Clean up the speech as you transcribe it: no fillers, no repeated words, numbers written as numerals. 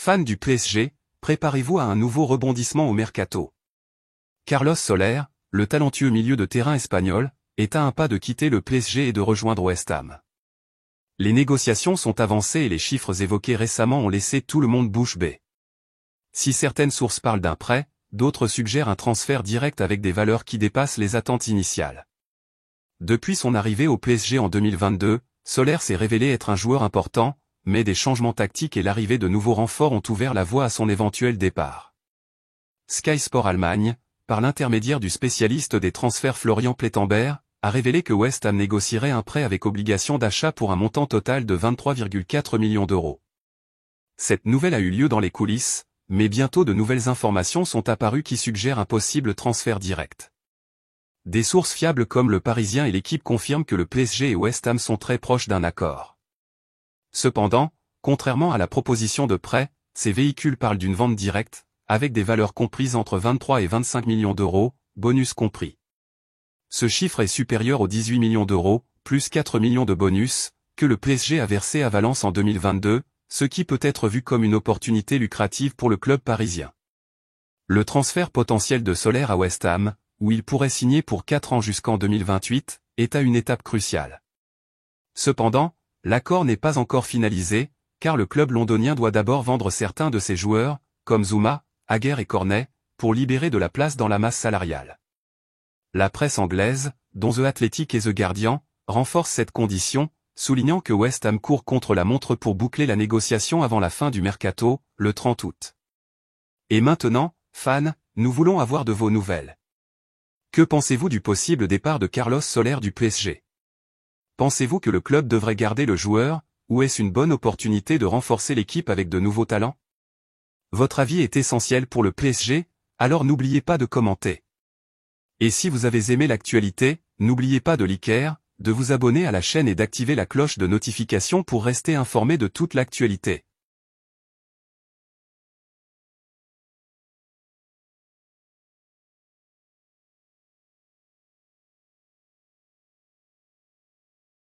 Fans du PSG, préparez-vous à un nouveau rebondissement au mercato. Carlos Soler, le talentueux milieu de terrain espagnol, est à un pas de quitter le PSG et de rejoindre West Ham. Les négociations sont avancées et les chiffres évoqués récemment ont laissé tout le monde bouche bée. Si certaines sources parlent d'un prêt, d'autres suggèrent un transfert direct avec des valeurs qui dépassent les attentes initiales. Depuis son arrivée au PSG en 2022, Soler s'est révélé être un joueur important, mais des changements tactiques et l'arrivée de nouveaux renforts ont ouvert la voie à son éventuel départ. Sky Sport Allemagne, par l'intermédiaire du spécialiste des transferts Florian Plettenberg, a révélé que West Ham négocierait un prêt avec obligation d'achat pour un montant total de 23,4 millions d'euros. Cette nouvelle a eu lieu dans les coulisses, mais bientôt de nouvelles informations sont apparues qui suggèrent un possible transfert direct. Des sources fiables comme Le Parisien et l'équipe confirment que le PSG et West Ham sont très proches d'un accord. Cependant, contrairement à la proposition de prêt, ces véhicules parlent d'une vente directe, avec des valeurs comprises entre 23 et 25 millions d'euros, bonus compris. Ce chiffre est supérieur aux 18 millions d'euros, plus 4 millions de bonus, que le PSG a versé à Valence en 2022, ce qui peut être vu comme une opportunité lucrative pour le club parisien. Le transfert potentiel de Soler à West Ham, où il pourrait signer pour 4 ans jusqu'en 2028, est à une étape cruciale. Cependant, l'accord n'est pas encore finalisé, car le club londonien doit d'abord vendre certains de ses joueurs, comme Zouma, Haguer et Cornet, pour libérer de la place dans la masse salariale. La presse anglaise, dont The Athletic et The Guardian, renforce cette condition, soulignant que West Ham court contre la montre pour boucler la négociation avant la fin du mercato, le 30 août. Et maintenant, fans, nous voulons avoir de vos nouvelles. Que pensez-vous du possible départ de Carlos Soler du PSG? Pensez-vous que le club devrait garder le joueur, ou est-ce une bonne opportunité de renforcer l'équipe avec de nouveaux talents? Votre avis est essentiel pour le PSG, alors n'oubliez pas de commenter. Et si vous avez aimé l'actualité, n'oubliez pas de liker, de vous abonner à la chaîne et d'activer la cloche de notification pour rester informé de toute l'actualité.